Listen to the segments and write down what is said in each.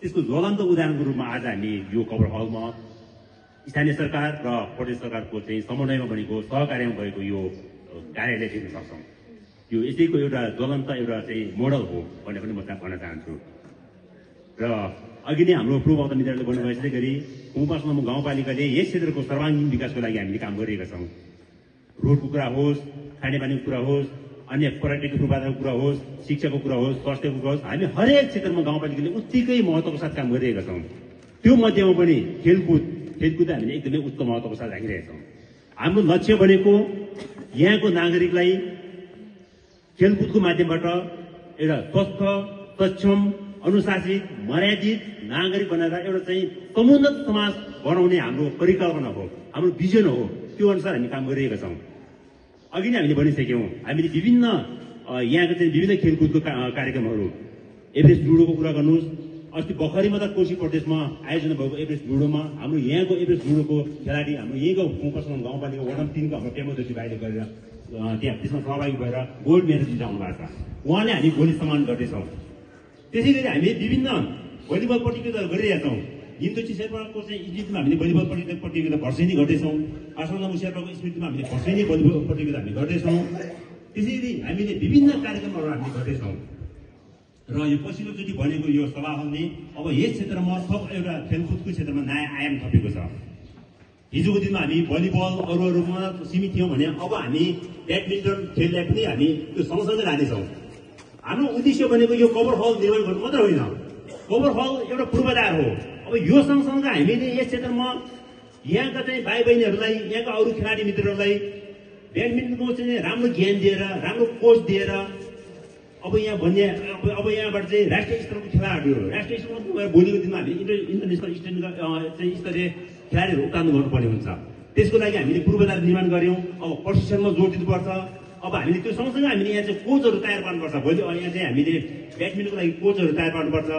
त्यसको ज्वलन्त उदाहरणको रूपमा आज हामी यो कभर हलमा स्थानीय सरकार र प्रदेश सरकारको चाहिँ समन्वयमा बनेको सहकार्यमा भएको यो कार्यालय देख्न सक्छौँ। यो यसैको एउटा ज्वलन्त एउटा चाहिँ मोडल हो भन्ने पनि म भन्न चाहन्छु। र अघि नै हाम्रो पूर्व मित्रले भन्नुभयो यसै गरी कुमासलम्बु गाउँपालिकाले यस क्षेत्रको सर्वाङ्गीण विकासको लागि हामीले काम गरिरहेका छौँ। रोडको कुरा होस्, खानेपानीको कुरा होस्, अन्य पर्यटकीय पूर्वाधारको कुरा होस्, शिक्षाको कुरा होस्, स्वास्थ्यको कुरा होस्, हामी हरेक क्षेत्रमा गाउँपालिकाले उत्तिकै महत्त्वको साथ काम गरिरहेका छौँ। त्यो मध्येमा पनि खेलकुद हामीले एकदमै उच्च महत्त्वको साथ राखिरहेका छौँ। हाम्रो लक्ष्य भनेको यहाँको नागरिकलाई खेलकुदको माध्यमबाट एउटा स्वस्थ, सक्षम, अनुशासित, मर्यादित नागरिक बनाएर एउटा चाहिँ समुन्नत समाज बनाउने हाम्रो परिकल्पना हो, हाम्रो भिजन हो। त्यो अनुसार हामी काम गरिरहेका छौँ। अघि नै हामीले भनिसक्यौँ, हामीले विभिन्न यहाँको चाहिँ विभिन्न खेलकुदको कार्यक्रमहरू, एभरेस्ट जुडोको कुरा गर्नुहोस्, अस्ति भर्खरै मात्र कोशी प्रदेशमा आयोजना भएको एभरेस्ट जुडोमा हाम्रो यहाँको एभरेस्ट जुडोको खेलाडी हाम्रो यहीँको कुमासलम्बु गाउँपालिका वडा नम्बर 3 को हाम्रो पेमो जोशी भाइले गरेर त्यहाँ त्यसमा सहभागी भएर गोल्ड मेडल जिताउनु भएको छ। उहाँले हामी भोलि सम्मान गर्दैछौँ। त्यसै गरी हामी विभिन्न भलिबल प्रतियोगिताहरू गरिरहेका छौँ। निम्तोची शेर्पाको चाहिँ स्मृतिमा हामीले भलिबल प्रतियोगिता वर्षेनी गर्दैछौँ। आसामलम्बु शेर्पाको स्मृतिमा हामीले वर्षेनी भलिबल प्रतियोगिता हामी गर्दैछौँ। त्यसैले हामीले विभिन्न कार्यक्रमहरू हामी गर्दैछौँ। र यो पछिल्लोचोटि बनेको यो सभा हलले अब यस क्षेत्रमा थप एउटा खेलकुदको क्षेत्रमा नयाँ आयाम थपेको छ। हिजोको दिनमा हामी भलिबल अरूमा सीमित थियौँ भने अब हामी ब्याडमिन्टन खेललाई पनि हामी त्यो सँगसँगै लानेछौँ। हाम्रो उद्देश्य भनेको यो कभर हल निर्माण गर्नु मात्र होइन, कभर हल एउटा पूर्वाधार हो। अब यो सँगसँगै हामीले यस क्षेत्रमा यहाँका चाहिँ भाइ बहिनीहरूलाई, यहाँका अरू खेलाडी मित्रहरूलाई ब्याडमिन्टनको चाहिँ राम्रो ज्ञान दिएर, राम्रो कोच दिएर अब यहाँबाट चाहिँ राष्ट्रिय स्तरको खेलाडीहरू, राष्ट्रिय स्तरमा भोलिको दिनमा हामीले इन्टरनेसनल चाहिँ स्तरीय खेलाडीहरू उत्पादन गर्नुपर्ने हुन्छ। त्यसको लागि हामीले पूर्वाधार निर्माण गऱ्यौँ। अब प्रशिक्षणमा जोड दिनुपर्छ। अब हामीले त्यो सँगसँगै हामीले यहाँ चाहिँ कोचहरू तयार पार्नुपर्छ। भोलि यहाँ चाहिँ हामीले ब्याडमिन्टनको लागि कोचहरू तयार पार्नुपर्छ,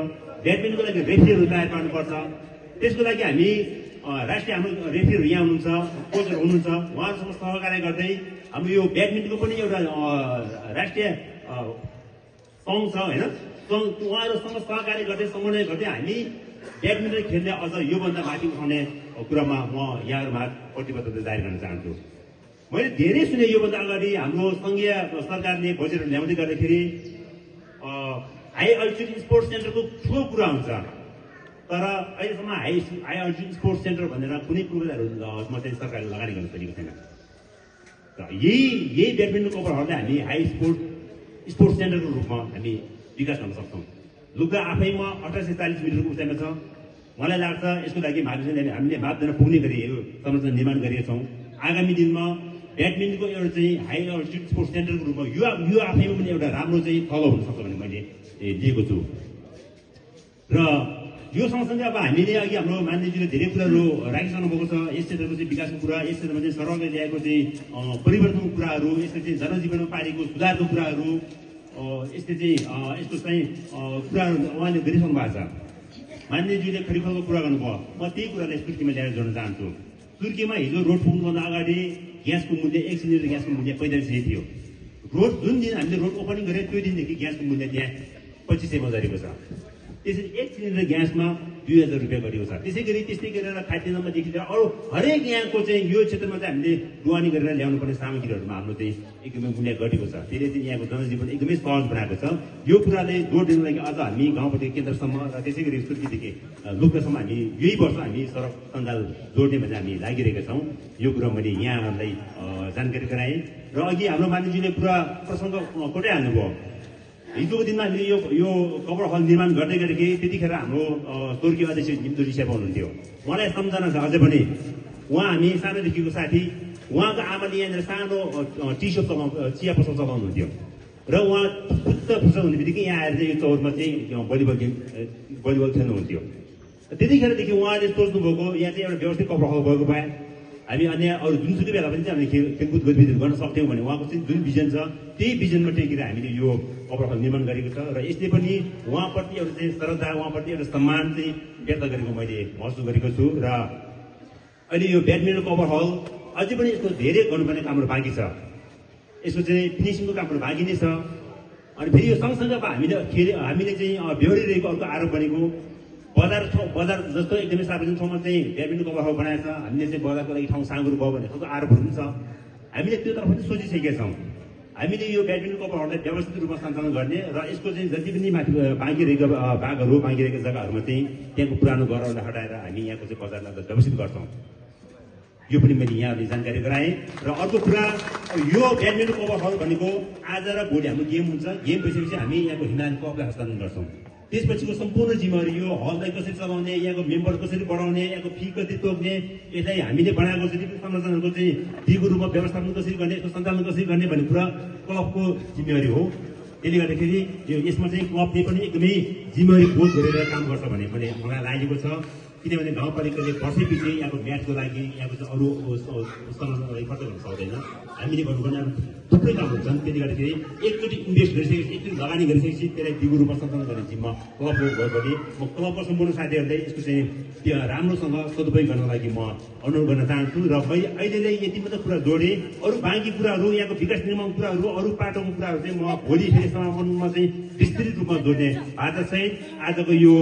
ब्याडमिन्टनको लागि रेफ्रीहरू तयार पार्नुपर्छ। त्यसको लागि हामी राष्ट्रिय हाम्रो रेफ्रीहरू यहाँ हुनुहुन्छ, कोचहरू हुनुहुन्छ, उहाँहरूसँग सहकार्य गर्दै हाम्रो यो ब्याडमिन्टनको पनि एउटा राष्ट्रिय सङ्घ छ होइन, उहाँहरूसँग सहकार्य गर्दै समन्वय गर्दै हामी ब्याडमिन्टन खेल्ने अझ योभन्दा माथि उठाउने कुरामा म यहाँहरूमा प्रतिबद्धता जारी गर्न चाहन्छु। मैले धेरै सुने योभन्दा अगाडि हाम्रो सङ्घीय सरकारले बजेट ल्याउँदै गर्दाखेरि हाई अल्टिट्युड स्पोर्ट्स सेन्टरको ठुलो कुरा हुन्छ, तर अहिलेसम्म हाई अल्टिट्युड स्पोर्ट्स सेन्टर भनेर कुनै पूर्वाधारहरूमा चाहिँ सरकारले लगानी गर्न सकेको छैन। र यही ब्याडमिन्टन कभर हलले हामी हाई स्पोर्ट्स सेन्टरको रूपमा हामी विकास गर्न सक्छौँ। लुगा आफैमा 1840 मिटरको उचाइमा छ। मलाई लाग्छ यसको लागि हामीले मापदण्ड पुग्ने गरी यो संरचना निर्माण गरेका छौँ। आगामी दिनमा ब्याडमिन्टनको एउटा चाहिँ हाई अल्टिट्युड स्पोर्ट्स सेन्टरको रूपमा यो आफैमा पनि एउटा राम्रो चाहिँ थलो हुनसक्छ भन्ने मैले दिएको छु। र यो सँगसँगै अब हामीले अघि हाम्रो मान्यजीले धेरै कुराहरू राखिसक्नु भएको छ। यस क्षेत्रको चाहिँ विकासको कुरा, यस क्षेत्रमा चाहिँ सरकारले ल्याएको चाहिँ परिवर्तनको कुराहरू, यसले चाहिँ जनजीवनमा पारेको सुधारको कुराहरू, यस्तो चाहिँ कुराहरू उहाँले गरिसक्नु भएको छ। मान्यजीले खरिफलको कुरा गर्नुभयो, म त्यही कुरालाई सुर्खीमा ल्याएर जोड्न चाहन्छु। सुर्खीमा हिजो रोड पुग्नुभन्दा अगाडि ग्यासको मूल्य 1 सिलिन्डर ग्यासको मूल्य 45 थियो। रोड जुन दिन हामीले रोड ओपनिङ गरेँ त्यो दिनदेखि ग्यासको मूल्य त्यहाँ 2500मा झरेको छ। त्यसरी 1 सिलिन्डर ग्यासमा 2000 रुपियाँ घटेको छ। त्यसै गरेर खाद्यान्नमादेखि लिएर अरू हरेक यहाँको चाहिँ यो क्षेत्रमा चाहिँ हामीले ढुवानी गरेर ल्याउनु पर्ने सामग्रीहरूमा हाम्रो चाहिँ एकदमै मूल्य घटेको छ। त्यसले चाहिँ यहाँको जनजीवन एकदमै सहज बनाएको छ। यो कुराले जोड दिनुको लागि अझ हामी गाउँपट्टि केन्द्रसम्म र त्यसै गरी सुर्खीदेखि लुक्कासम्म हामी यही वर्ष हामी सडक सञ्जाल जोड्ने भनेर हामी लागिरहेका छौँ। यो कुरा मैले यहाँहरूलाई जानकारी गराएँ। र अघि हाम्रो मानिसजीले पुरा प्रसङ्ग कोटाइहाल्नुभयो। हिजोको दिनमा हामीले यो कभर हल निर्माण गर्दै गरेको त्यतिखेर हाम्रो स्वर्गीय अध्यक्ष निम्तोजी शेर्पा हुनुहुन्थ्यो। मलाई सम्झना छ अझै पनि, उहाँ हामी सानोदेखिको साथी। उहाँको आमाले यहाँनिर सानो टी सप चिया पसल चलाउनुहुन्थ्यो र उहाँ फुर्सद हुने बित्तिकै यहाँ आएर चाहिँ यो चौरमा चाहिँ भलिबल खेल्नुहुन्थ्यो। त्यतिखेरदेखि उहाँले सोच्नुभएको यहाँ चाहिँ एउटा व्यवस्थित कभर हल भएको भए हामी अन्य अरू जुनसुकै बेला पनि चाहिँ हामीले खेलकुद गतिविधिहरू गर्न सक्थ्यौँ भने उहाँको चाहिँ जुन भिजन छ त्यही भिजनमा टेकेर हामीले यो कभर हल निर्माण गरेको छ। र यसले पनि उहाँप्रति एउटा चाहिँ श्रद्धा, उहाँप्रति एउटा सम्मान चाहिँ व्यक्त गरेको मैले महसुस गरेको छु। र अहिले यो ब्याडमिन्टन कभर हल अझै पनि यसको धेरै गर्नुपर्ने कामहरू बाँकी छ। यसको चाहिँ फिनिसिङको कामहरू बाँकी नै छ। अनि फेरि यो सँगसँगै अब हामीले चाहिँ बेहोरिरहेको अर्को आरोप भनेको बजार जस्तो एकदमै सार्वजनिक ठाउँमा चाहिँ ब्याडमिन्टन क्लब हाउस बनाएको छ, हामीले चाहिँ बजारको लागि ठाउँ साँगुरो भयो भन्ने खालको आरोपहरू पनि छ। हामीले त्यो तर्फ पनि सोचिसकेका छौँ। हामीले यो ब्याडमिन्टन क्लब हाउसलाई व्यवस्थित रूपमा सञ्चालन गर्ने र यसको चाहिँ जति पनि माथि बाँकी रहेको भागहरू, बाँकी रहेको जग्गाहरूमा चाहिँ त्यहाँको पुरानो घरहरूलाई हटाएर हामी यहाँको चाहिँ बजारलाई व्यवस्थित गर्छौँ। यो पनि मैले यहाँले जानकारी गराएँ। र अर्को कुरा, यो ब्याडमिन्टन क्लब हाउस भनेको आज र भोलि हाम्रो गेम हुन्छ। गेम भइसकेपछि हामी यहाँको हिमालयन क्लबलाई हस्तान्तरण गर्छौँ। त्यसपछिको सम्पूर्ण जिम्मेवारी यो हललाई कसरी चलाउने, यहाँको मेम्बर कसरी बढाउने, यहाँको फी कति तोक्ने, यसलाई हामीले बनाएको जति पनि संरचनाहरूको चाहिँ फीको रूपमा व्यवस्थापन कसरी गर्ने, यसको सञ्चालन कसरी गर्ने भन्ने कुरा क्लबको जिम्मेवारी हो। त्यसले गर्दाखेरि यो यसमा चाहिँ क्लबले पनि एकदमै जिम्मेवारी बोध गरेर काम गर्छ भन्ने पनि मलाई लागेको छ। किनभने गाउँपालिकाले वर्षैपछि यहाँको म्याचको लागि यहाँको चाहिँ अरू संरचनालाई खर्च गर्न सक्दैन। हामीले गर्नुपर्ने थुप्रै काम हुन्छन्। त्यसले गर्दाखेरि एकचोटि इन्भेस्ट गरिसकेपछि, एकचोटि लगानी गरिसकेपछि त्यसलाई दिगो रूपमा सञ्चालन गर्ने जिम्मा क्लबको भएपछि म क्लबको सम्पूर्ण साथीहरूलाई यसको चाहिँ राम्रोसँग सदुपयोग गर्नको लागि म अनुरोध गर्न चाहन्छु। र अहिले यति मात्र कुरा जोडेँ। अरू बाँकी कुराहरू, यहाँको विकास निर्माण कुराहरू, अरू पाटोको कुराहरू चाहिँ म भोलि फेरि समापनमा चाहिँ विस्तृत रूपमा जोड्ने आजसहित आजको यो